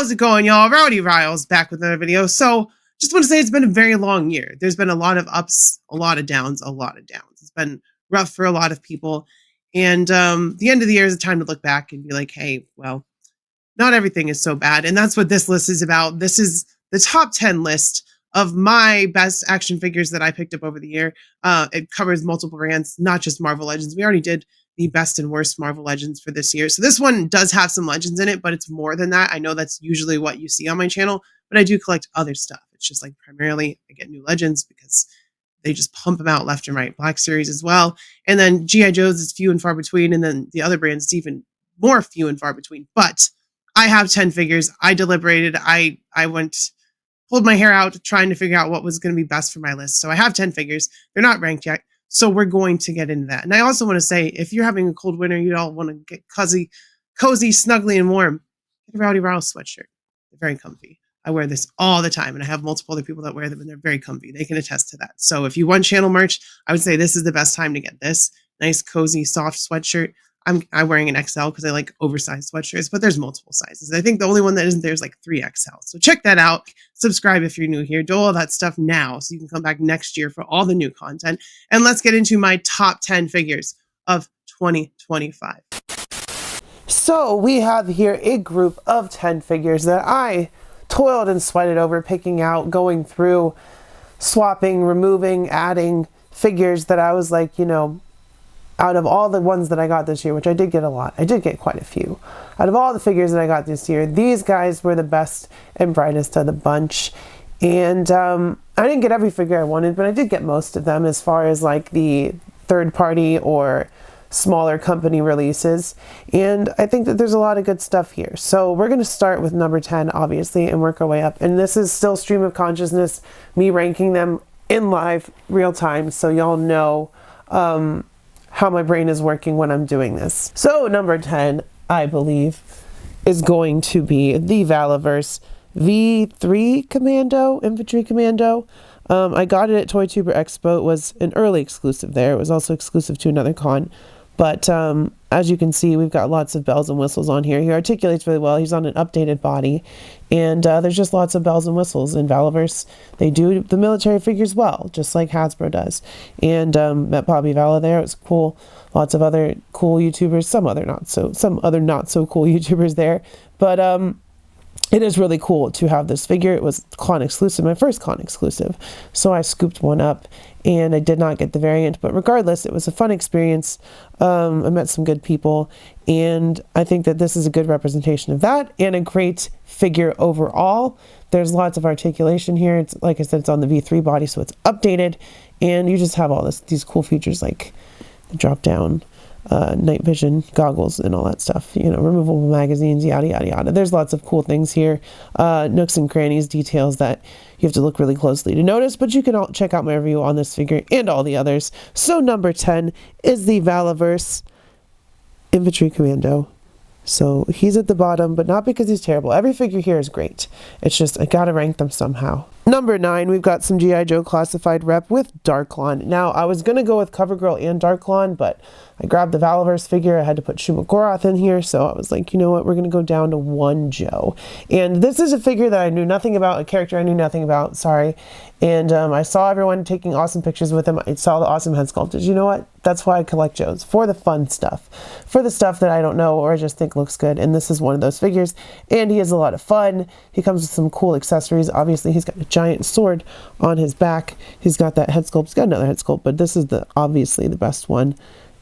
How's it going, y'all? Rowdy Riles back with another video. So just want to say it's been a very long year. There's been a lot of ups, a lot of downs, a lot of downs. It's been rough for a lot of people. And the end of the year is a time to look back and be like, hey, well, not everything is so bad. And that's what this list is about. This is the top 10 list of my best action figures that I picked up over the year. It covers multiple brands, not just Marvel Legends. We already did the best and worst Marvel Legends for this year. So this one does have some Legends in it, but it's more than that. I know that's usually what you see on my channel, but I do collect other stuff. It's just like primarily I get new Legends because they just pump them out left and right. Black Series as well. And then G.I. Joe's is few and far between. And then the other brands, it's even more few and far between. But I have 10 figures. I deliberated. I pulled my hair out trying to figure out what was going to be best for my list. So I have 10 figures. They're not ranked yet. So we're going to get into that. And I also want to say, if you're having a cold winter, you all want to get cozy, snuggly, and warm, get a Rowdy Riles sweatshirt. They're very comfy. I wear this all the time, and I have multiple other people that wear them, and they're very comfy. They can attest to that. So if you want channel merch, I would say this is the best time to get this. Nice, cozy, soft sweatshirt. I'm wearing an XL because I like oversized sweatshirts, but there's multiple sizes. I think the only one that isn't there is like 3XL. So check that out. Subscribe if you're new here. Do all that stuff now so you can come back next year for all the new content. And let's get into my top 10 figures of 2025. So we have here a group of 10 figures that I toiled and sweated over, picking out, going through, swapping, removing, adding figures that I was like, you know, out of all the ones that I got this year, which I did get a lot, I did get quite a few. Out of all the figures that I got this year, these guys were the best and brightest of the bunch. And I didn't get every figure I wanted, but I did get most of them as far as like the third party or smaller company releases. And I think that there's a lot of good stuff here. So we're going to start with number 10, obviously, and work our way up. And this is still stream of consciousness, me ranking them in live, real time, so y'all know how my brain is working when I'm doing this. So number 10, I believe, is going to be the Valaverse V3 Commando, Infantry Commando. I got it at ToyTuber Expo. It was an early exclusive there. It was also exclusive to another con. But as you can see, we've got lots of bells and whistles on here. He articulates really well. He's on an updated body. And there's just lots of bells and whistles. In Valaverse, they do the military figures well, just like Hasbro does. And met Bobby Vala there. It was cool. Lots of other cool YouTubers. Some other not so cool YouTubers there. But it is really cool to have this figure. It was con exclusive, my first con exclusive. So I scooped one up and I did not get the variant, but regardless, it was a fun experience. I met some good people, and I think that this is a good representation of that and a great figure overall. There's lots of articulation here. It's like I said, it's on the V3 body, so it's updated, and you just have all these cool features like the drop down night vision goggles and all that stuff, you know, removable magazines, yada yada yada. There's lots of cool things here, nooks and crannies, details that you have to look really closely to notice, but you can all check out my review on this figure and all the others. So number 10 is the Valaverse Infantry Commando. So he's at the bottom, but not because he's terrible. Every figure here is great. It's just I gotta rank them somehow. Number 9, we've got some G.I. Joe classified rep with Darklon. Now, I was gonna go with CoverGirl and Darklon, but I grabbed the Valaverse figure. I had to put Shuma Gorath in here, so I was like, you know what, we're gonna go down to one Joe. And this is a figure that I knew nothing about, a character I knew nothing about, sorry. And I saw everyone taking awesome pictures with him. I saw the awesome head sculptors. You know what? That's why I collect Joes, for the fun stuff, for the stuff that I don't know or I just think looks good. And this is one of those figures. And he has a lot of fun. He comes with some cool accessories. Obviously, he's got a giant sword on his back. He's got that head sculpt. He's got another head sculpt, but this is obviously the best one.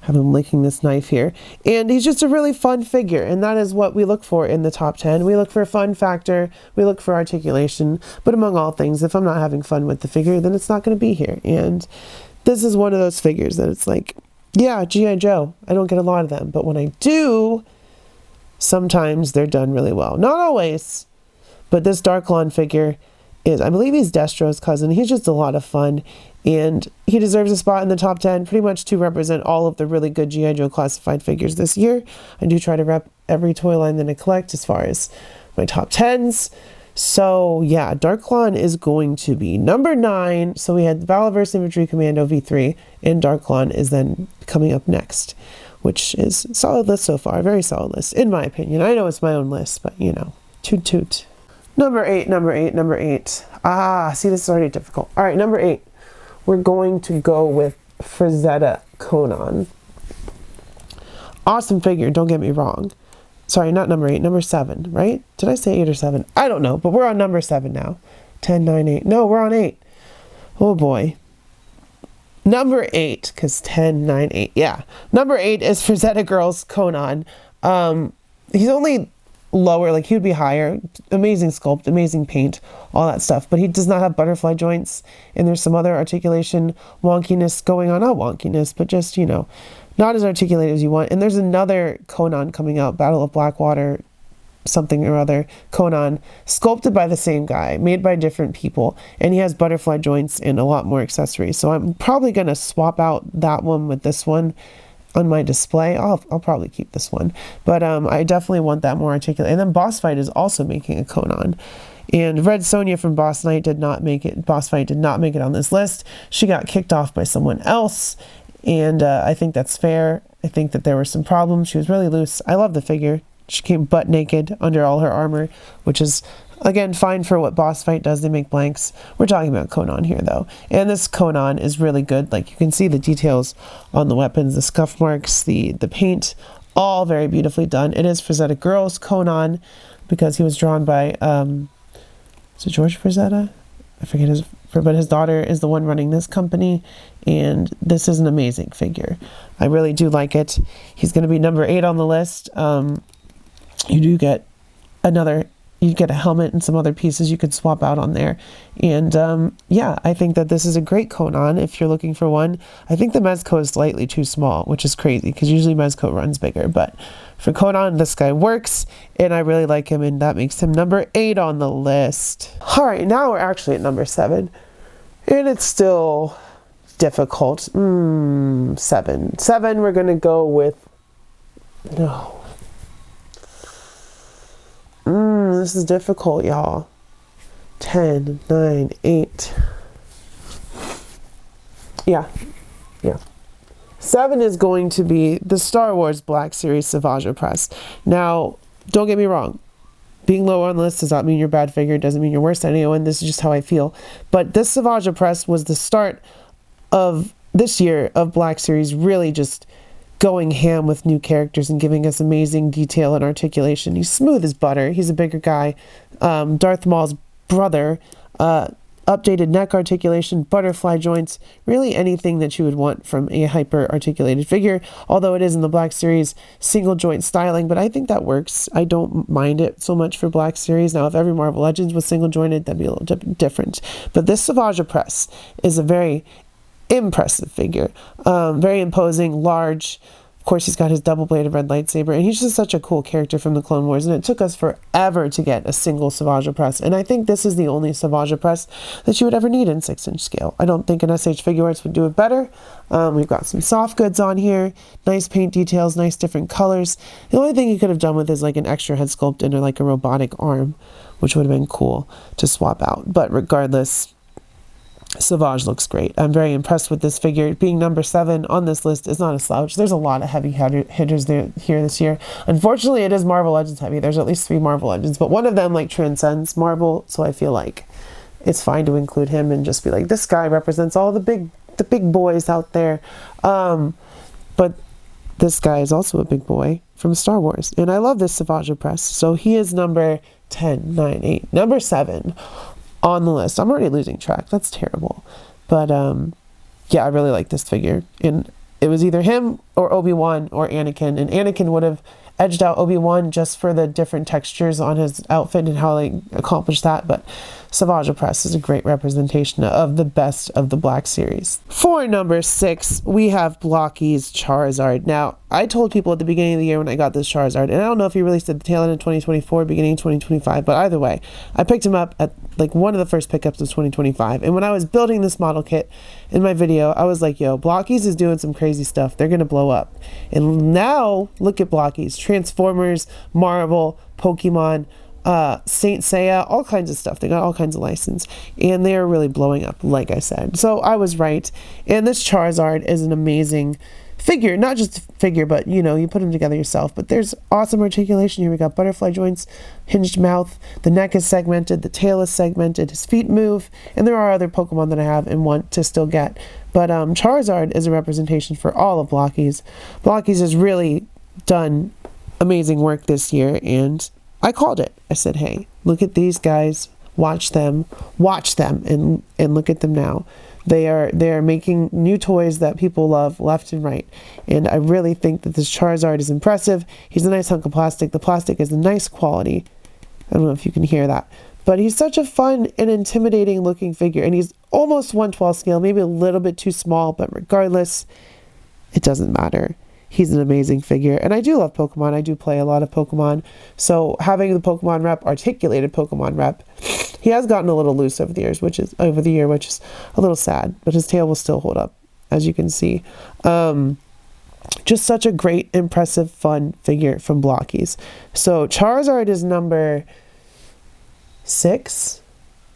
Have him licking this knife here. And he's just a really fun figure, and that is what we look for in the top 10. We look for a fun factor, we look for articulation, but among all things, if I'm not having fun with the figure, then it's not going to be here. And this is one of those figures that it's like, yeah, G.I. Joe. I don't get a lot of them, but when I do, sometimes they're done really well. Not always, but this Darklon figure is, I believe he's Destro's cousin. He's just a lot of fun. And he deserves a spot in the top 10 pretty much to represent all of the really good G.I. Joe classified figures this year. I do try to rep every toy line that I collect as far as my top 10s. So yeah, Darklon is going to be number 9. So we had Valaverse Infantry Commando V3 and Darklon is then coming up next, which is a solid list so far. Very solid list, in my opinion. I know it's my own list, but you know, toot toot. Number 8, number 8, number 8. Ah, see, this is already difficult. All right, number 8. We're going to go with Frazetta Conan. Awesome figure, don't get me wrong. Sorry, not number 8, number 7, right? Did I say 8 or 7? I don't know, but we're on number 7 now. 10, 9, 8. No, we're on 8. Oh boy. Number 8, because 10, 9, 8. Yeah. Number 8 is Frazetta Girls Conan. He's only lower, like he would be higher. Amazing sculpt, amazing paint, all that stuff. But he does not have butterfly joints, and there's some other articulation wonkiness going on. Not wonkiness, but just, you know, not as articulated as you want. And there's another Conan coming out, Battle of Blackwater, something or other, Conan, sculpted by the same guy, made by different people, and he has butterfly joints and a lot more accessories. So I'm probably going to swap out that one with this one on my display. I'll probably keep this one, but I definitely want that more articulate. And then Boss Fight is also making a Conan. And Red Sonja from Boss Fight did not make it on this list. She got kicked off by someone else, and I think that's fair. I think that there were some problems. She was really loose. I love the figure. She came butt naked under all her armor, which is, again, fine for what Boss Fight does. They make blanks. We're talking about Conan here, though. And this Conan is really good. Like, you can see the details on the weapons, the scuff marks, the paint, all very beautifully done. It is Frazetta Girls Conan, because he was drawn by, is it George Frazetta? I forget but his daughter is the one running this company, and this is an amazing figure. I really do like it. He's going to be number 8 on the list. You do get you get a helmet and some other pieces you could swap out on there. And yeah, I think that this is a great Conan if you're looking for one. I think the Mezco is slightly too small, which is crazy because usually Mezco runs bigger. But for Conan, this guy works, and I really like him, and that makes him number 8 on the list. All right, now we're actually at number 7, and it's still difficult. 7. 7, we're going to go with... No. This is difficult, y'all. 10, 9, 8. Yeah. 7 is going to be the Star Wars Black Series Savage Press. Now, don't get me wrong. Being lower on the list does not mean you're a bad figure. It doesn't mean you're worse than anyone. This is just how I feel. But this Savage Press was the start of this year of Black Series really just going ham with new characters and giving us amazing detail and articulation. He's smooth as butter. He's a bigger guy. Darth Maul's brother. Updated neck articulation, butterfly joints, really anything that you would want from a hyper articulated figure, although it is in the Black Series single joint styling, but I think that works. I don't mind it so much for Black Series. Now, if every Marvel Legends was single jointed, that'd be a little different. But this Savage Press is a very impressive figure. Very imposing, large. Of course, he's got his double-bladed red lightsaber, and he's just such a cool character from the Clone Wars, and it took us forever to get a single Savage Press, and I think this is the only Savage Press that you would ever need in 6-inch scale. I don't think an SH Figuarts would do it better. We've got some soft goods on here, nice paint details, nice different colors. The only thing you could have done with is like an extra head sculpt and like a robotic arm, which would have been cool to swap out, but regardless, Savage looks great. I'm very impressed with this figure. Being number 7 on this list is not a slouch. There's a lot of heavy hitters here this year. Unfortunately, it is Marvel Legends heavy. There's at least 3 Marvel Legends, but one of them like transcends Marvel, so I feel like it's fine to include him and just be like, this guy represents all the big boys out there. But this guy is also a big boy from Star Wars, and I love this Savage Press. So he is number 10, 9, 8. Number 7 on the list. I'm already losing track. That's terrible. But yeah, I really like this figure. And it was either him or Obi-Wan or Anakin. And Anakin would have edged out Obi-Wan just for the different textures on his outfit and how they accomplished that. But Savage Press is a great representation of the best of the Black Series. For number 6, we have Blocky's Charizard. Now, I told people at the beginning of the year when I got this Charizard, and I don't know if he released at the tail end of 2024, beginning of 2025, but either way, I picked him up at like one of the first pickups of 2025. And when I was building this model kit in my video, I was like, yo, Blocky's is doing some crazy stuff. They're going to blow up. And now, look at Blocky's. Transformers, Marvel, Pokemon, Saint Seiya, all kinds of stuff. They got all kinds of license, and they are really blowing up, like I said. So I was right. And this Charizard is an amazing figure, not just a figure, but you know, you put them together yourself. But there's awesome articulation here. We got butterfly joints, hinged mouth, the neck is segmented, the tail is segmented, his feet move, and there are other Pokemon that I have and want to still get. But Charizard is a representation for all of Blockies. Blockies has really done amazing work this year, and I called it. I said, hey, look at these guys, watch them, and look at them now. They are making new toys that people love left and right. And I really think that this Charizard is impressive. He's a nice hunk of plastic. The plastic is a nice quality. I don't know if you can hear that. But he's such a fun and intimidating looking figure. And he's almost 1/12 scale, maybe a little bit too small. But regardless, it doesn't matter. He's an amazing figure. And I do love Pokemon. I do play a lot of Pokemon. So having the Pokemon rep, articulated Pokemon rep, he has gotten a little loose over the years, which is a little sad. But his tail will still hold up, as you can see. Just such a great, impressive, fun figure from Blockies. So Charizard is number 6.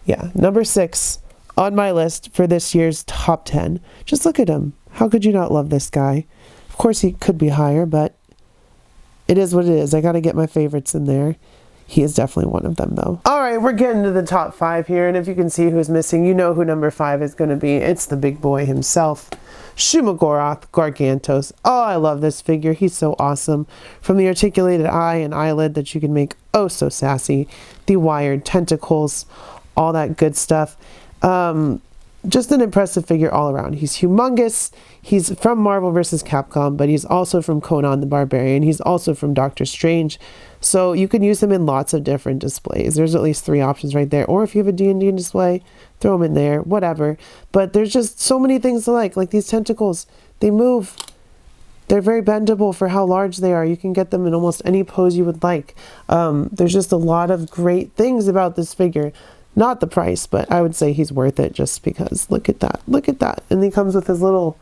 Yeah, number 6 on my list for this year's top 10. Just look at him. How could you not love this guy? Of course, he could be higher, but it is what it is. I got to get my favorites in there. He is definitely one of them, though. All right, we're getting to the top 5 here, and if you can see who's missing, you know who number 5 is going to be. It's the big boy himself, Shumagoroth Gargantos. Oh, I love this figure. He's so awesome. From the articulated eye and eyelid that you can make oh so sassy, the wired tentacles, all that good stuff. Just an impressive figure all around. He's humongous. He's from Marvel vs. Capcom, but he's also from Conan the Barbarian. He's also from Doctor Strange. So you can use him in lots of different displays. There's at least 3 options right there. Or if you have a D&D display, throw him in there, whatever. But there's just so many things to like these tentacles. They move. They're very bendable for how large they are. You can get them in almost any pose you would like. There's just a lot of great things about this figure. Not the price, but I would say he's worth it just because look at that. Look at that. And he comes with his little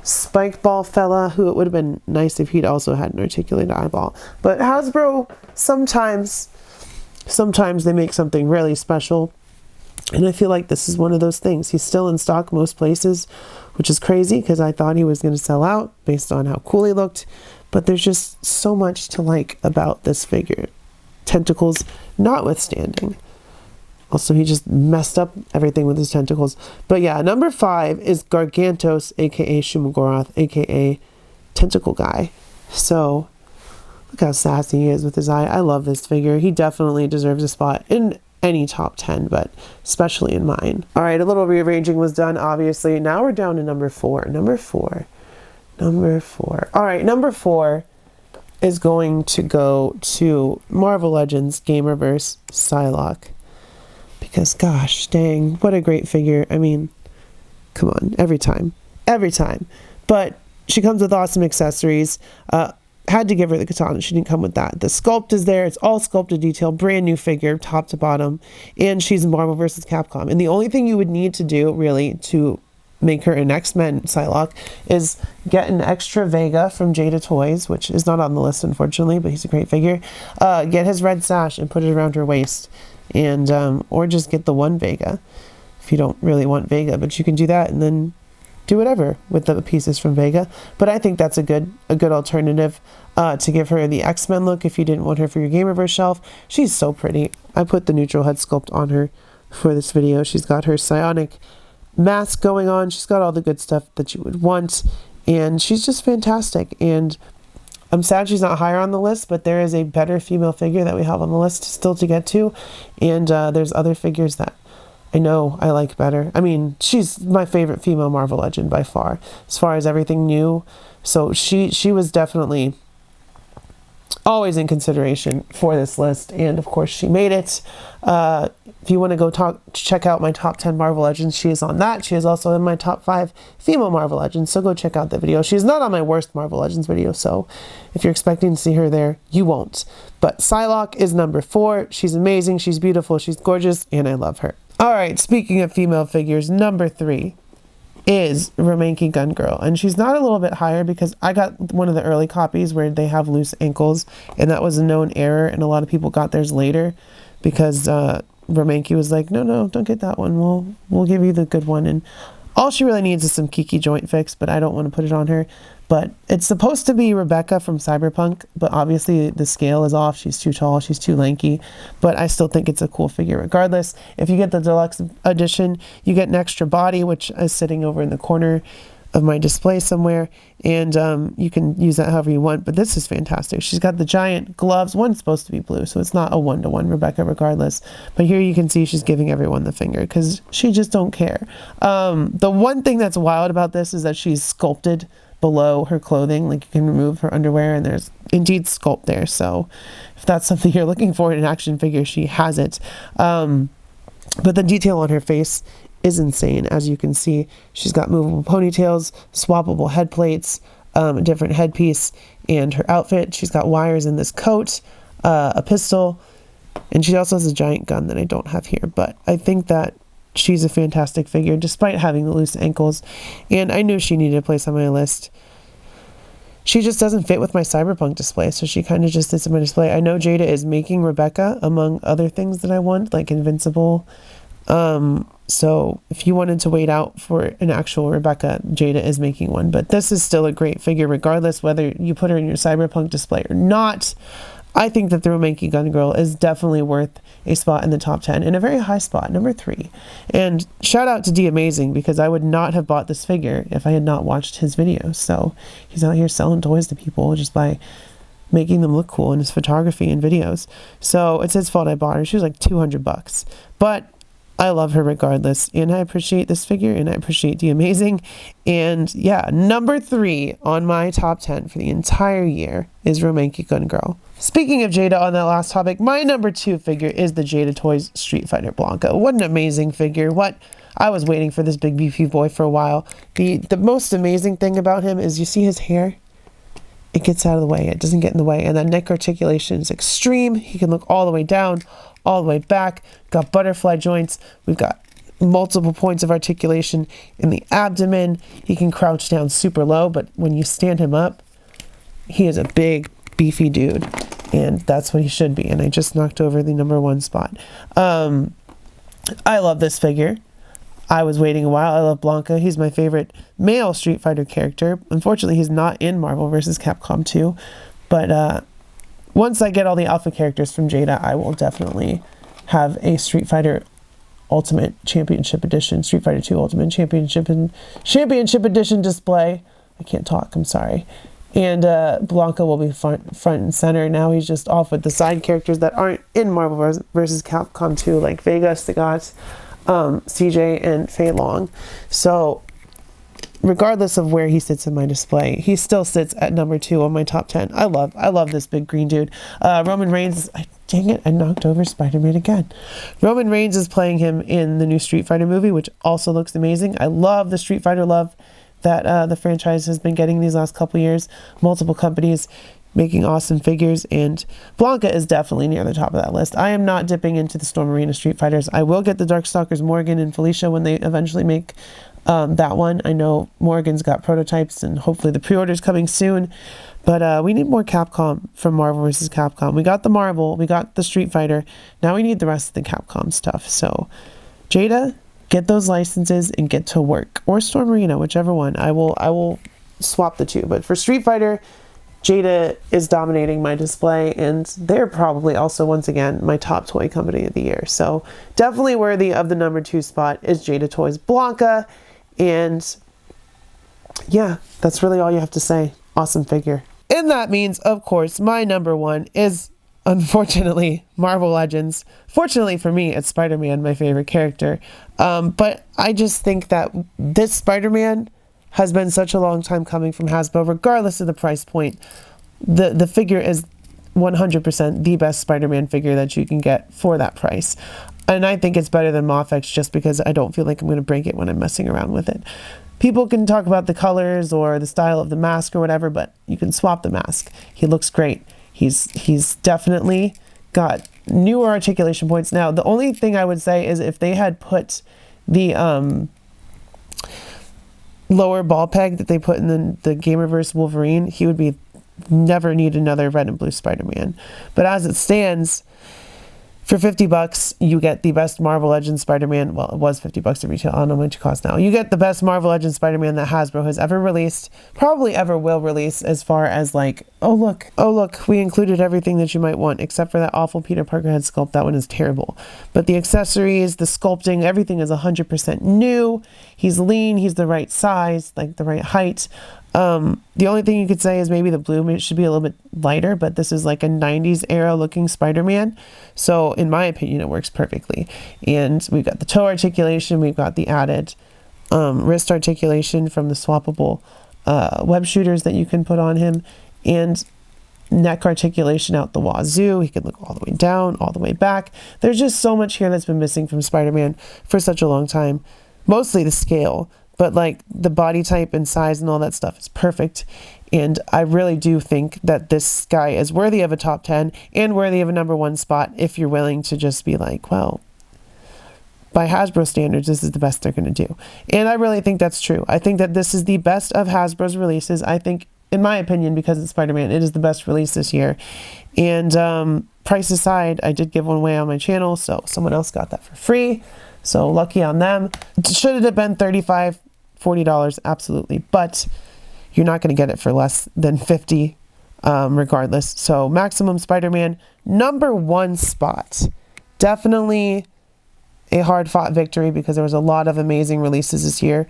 spike ball fella, who it would have been nice if he'd also had an articulated eyeball. But Hasbro, sometimes they make something really special. And I feel like this is one of those things. He's still in stock most places, which is crazy because I thought he was going to sell out based on how cool he looked. But there's just so much to like about this figure. Tentacles notwithstanding. Also, he just messed up everything with his tentacles. But yeah, number 5 is Gargantos, a.k.a. Shumagoroth, a.k.a. Tentacle Guy. So, look how sassy he is with his eye. I love this figure. He definitely deserves a spot in any top 10, but especially in mine. All right, a little rearranging was done, obviously. Now we're down to number 4. Number 4. All right, number 4 is going to go to Marvel Legends Gamerverse Psylocke. Because gosh dang, what a great figure. I mean, come on, every time. But she comes with awesome accessories. Had to give her the katana. She didn't come with that. The sculpt is there. It's all sculpted detail. Brand new figure, top to bottom. And she's Marvel vs. Capcom. And the only thing you would need to do, really, to make her an X-Men Psylocke is get an extra Vega from Jada Toys, which is not on the list, unfortunately, but he's a great figure. Get his red sash and put it around her waist. And or just get the one Vega if you don't really want Vega, but you can do that and then do whatever with the pieces from Vega. But I think that's a good alternative to give her the X-Men look if you didn't want her for your Gamerverse shelf. She's so pretty. I put the neutral head sculpt on her for this video. She's got her psionic mask going on. She's got all the good stuff that you would want, and she's just fantastic. And I'm sad she's not higher on the list, but there is a better female figure that we have on the list still to get to. And there's other figures that I know I like better. I mean, she's my favorite female Marvel Legend by far, as far as everything new. So she was definitely always in consideration for this list. And of course, she made it. If you want to go check out my top 10 Marvel Legends, she is on that. She is also in my top 5 female Marvel Legends, so go check out the video. She's not on my worst Marvel Legends video, so if you're expecting to see her there, you won't. But Psylocke is number 4. She's amazing, she's beautiful, she's gorgeous, and I love her. All right, speaking of female figures, number 3 is Remainky Gun Girl, and she's not a little bit higher because I got one of the early copies where they have loose ankles, and that was a known error, and a lot of people got theirs later because Remainky was like, no, don't get that one. We'll give you the good one. And All she really needs is some Kiki joint fix, but I don't want to put it on her. But it's supposed to be Rebecca from Cyberpunk, but obviously the scale is off. She's too tall, she's too lanky, but I still think it's a cool figure regardless. If you get the deluxe edition, you get an extra body, which is sitting over in the corner of my display somewhere, and you can use that however you want, but this is fantastic. She's got the giant gloves. One's supposed to be blue, so it's not a one-to-one Rebecca regardless, but here you can see she's giving everyone the finger because she just don't care. The one thing that's wild about this is that she's sculpted below her clothing. Like, you can remove her underwear and there's indeed sculpt there, so if that's something you're looking for in an action figure, she has it. But the detail on her face is insane. As you can see, she's got movable ponytails, swappable head plates, a different headpiece, and her outfit. She's got wires in this coat, a pistol, and she also has a giant gun that I don't have here. But I think that she's a fantastic figure despite having the loose ankles, and I knew she needed a place on my list. She just doesn't fit with my Cyberpunk display, so she kind of just sits in my display. I know Jada is making Rebecca, among other things that I want, like Invincible. So if you wanted to wait out for an actual Rebecca, Jada is making one. But this is still a great figure, regardless whether you put her in your Cyberpunk display or not. I think that the Romanki Gun Girl is definitely worth a spot in the top 10, and a very high spot, number 3. And shout out to D Amazing, because I would not have bought this figure if I had not watched his videos. So he's out here selling toys to people just by making them look cool in his photography and videos. So it's his fault I bought her. She was like $200, but I love her regardless, and I appreciate this figure, and I appreciate D Amazing. And yeah, number 3 on my top 10 for the entire year is Romanki Gun Girl. Speaking of Jada on that last topic, my number 2 figure is the Jada Toys Street Fighter Blanka. What an amazing figure. I was waiting for this big beefy boy for a while. The most amazing thing about him is, you see his hair? It gets out of the way. It doesn't get in the way. And that neck articulation is extreme. He can look all the way down, all the way back. Got butterfly joints. We've got multiple points of articulation in the abdomen. He can crouch down super low, but when you stand him up, he is a big, beefy dude, and that's what he should be. And I just knocked over the number 1 spot. I love this figure. I was waiting a while. I love Blanka. He's my favorite male Street Fighter character. Unfortunately, he's not in Marvel vs. Capcom 2, but once I get all the alpha characters from Jada, I will definitely have a Street Fighter Ultimate Championship Edition, Street Fighter 2 Ultimate Championship Edition display. I can't talk, I'm sorry. And Blanka will be front and center. Now he's just off with the side characters that aren't in Marvel vs. Capcom 2, like Vega, Sagat, CJ, and Fei Long. So regardless of where he sits in my display, he still sits at number 2 on my top 10. I love this big green dude. Roman Reigns, dang it, I knocked over Spider-Man again. Roman Reigns is playing him in the new Street Fighter movie, which also looks amazing. I love the Street Fighter love that the franchise has been getting these last couple years. Multiple companies making awesome figures, and Blanka is definitely near the top of that list. I am not dipping into the Storm Arena Street Fighters. I will get the Darkstalkers Morgan and Felicia when they eventually make that one. I know Morgan's got prototypes, and hopefully the pre-order's coming soon, but we need more Capcom from Marvel vs. Capcom. We got the Marvel, we got the Street Fighter, now we need the rest of the Capcom stuff. So Jada, get those licenses and get to work, or Storm Arena, whichever one. I will swap the two, but for Street Fighter, Jada is dominating my display, and they're probably also, once again, my top toy company of the year. So definitely worthy of the number 2 spot is Jada Toys Blanka. And yeah, that's really all you have to say. Awesome figure. And that means, of course, my number 1 is, unfortunately, Marvel Legends. Fortunately for me, it's Spider-Man, my favorite character. But I just think that this Spider-Man has been such a long time coming from Hasbro, regardless of the price point. The figure is 100% the best Spider-Man figure that you can get for that price. And I think it's better than Mafex just because I don't feel like I'm going to break it when I'm messing around with it. People can talk about the colors or the style of the mask or whatever, but you can swap the mask. He looks great. He's definitely got newer articulation points. Now, the only thing I would say is if they had put the lower ball peg that they put in the Gamerverse Wolverine, he would never need another red and blue Spider-Man. But as it stands, For 50 bucks, you get the best Marvel Legends Spider-Man. Well, it was 50 bucks to retail. I don't know how much it costs now. You get the best Marvel Legends Spider-Man that Hasbro has ever released, probably ever will release, as far as like, oh look, we included everything that you might want, except for that awful Peter Parker head sculpt. That one is terrible. But the accessories, the sculpting, everything is 100% new. He's lean, he's the right size, like the right height. The only thing you could say is maybe the blue should be a little bit lighter, but this is like a 90s era looking Spider-Man. So in my opinion, it works perfectly. And we've got the toe articulation. We've got the added wrist articulation from the swappable web shooters that you can put on him, and neck articulation out the wazoo. He can look all the way down, all the way back. There's just so much here that's been missing from Spider-Man for such a long time. Mostly the scale, but like the body type and size and all that stuff is perfect. And I really do think that this guy is worthy of a top 10 and worthy of a number 1 spot if you're willing to just be like, well, by Hasbro standards, this is the best they're going to do. And I really think that's true. I think that this is the best of Hasbro's releases. I think, in my opinion, because it's Spider-Man, it is the best release this year. And price aside, I did give one away on my channel, so someone else got that for free. So lucky on them. Should it have been $35, $40? Absolutely. But you're not going to get it for less than $50 regardless. So Maximum Spider-Man, number 1 spot. Definitely a hard-fought victory because there was a lot of amazing releases this year.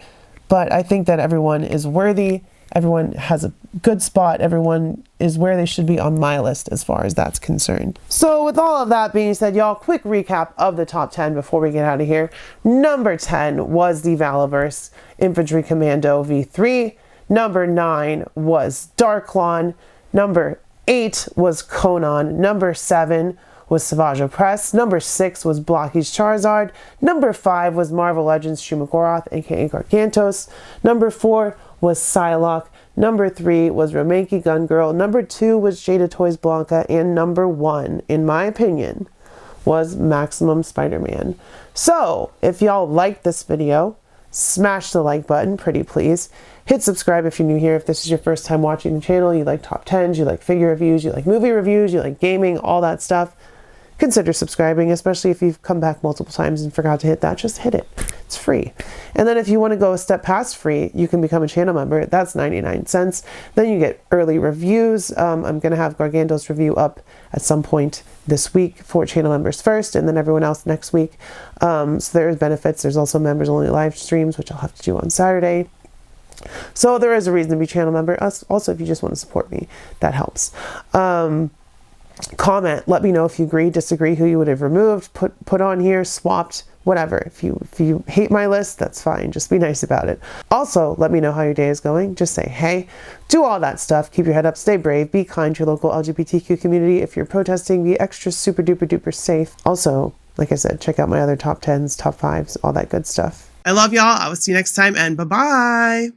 But I think that everyone is worthy. Everyone has a good spot. Everyone is where they should be on my list as far as that's concerned. So with all of that being said, y'all, quick recap of the top 10 before we get out of here. Number 10 was the Valaverse Infantry Commando V3. Number 9 was Darklon. Number 8 was Conan. Number 7 was Savage Opress. Number 6 was Blocky's Charizard. Number 5 was Marvel Legends Shumagoroth, aka Gargantos. Number 4 was Psylocke. Number 3 was Romanky Gun Girl. Number 2 was Jada Toys Blanca. And number 1, in my opinion, was Maximum Spider-Man. So, if y'all liked this video, smash the like button, pretty please. Hit subscribe if you're new here. If this is your first time watching the channel, you like top 10s, you like figure reviews, you like movie reviews, you like gaming, all that stuff, consider subscribing, especially if you've come back multiple times and forgot to hit that. Just hit it. It's free. And then if you want to go a step past free, you can become a channel member. That's 99 cents. Then you get early reviews. I'm going to have Gargantos review up at some point this week for channel members first, and then everyone else next week. So there's benefits. There's also members only live streams, which I'll have to do on Saturday. So there is a reason to be channel member. Also, if you just want to support me, that helps. Comment, let me know if you agree, disagree, who you would have removed, put on here, swapped, whatever. If you hate my list, that's fine. Just be nice about it. Also, let me know how your day is going. Just say hey, do all that stuff. Keep your head up, stay brave, be kind to your local LGBTQ community. If you're protesting, be extra super duper duper safe. Also, like I said, check out my other top 10s, top 5s, all that good stuff. I love y'all. I will see you next time, and bye-bye.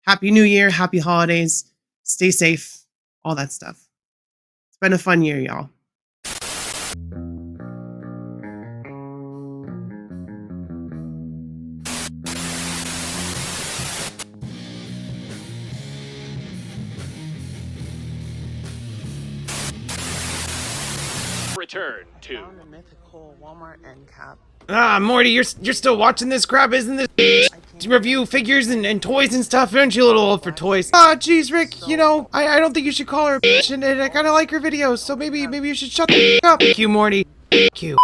Happy New Year, happy holidays, stay safe, all that stuff. It's been a fun year, y'all. Return to Found a mythical Walmart end cap. Ah, Morty, you're still watching this crap, isn't this? Review figures and toys and stuff. Aren't you a little old for toys? Ah, geez, Rick, you know, I don't think you should call her a bitch, and I kind of like her videos, so maybe you should shut the f*** up. Q, Morty. Q.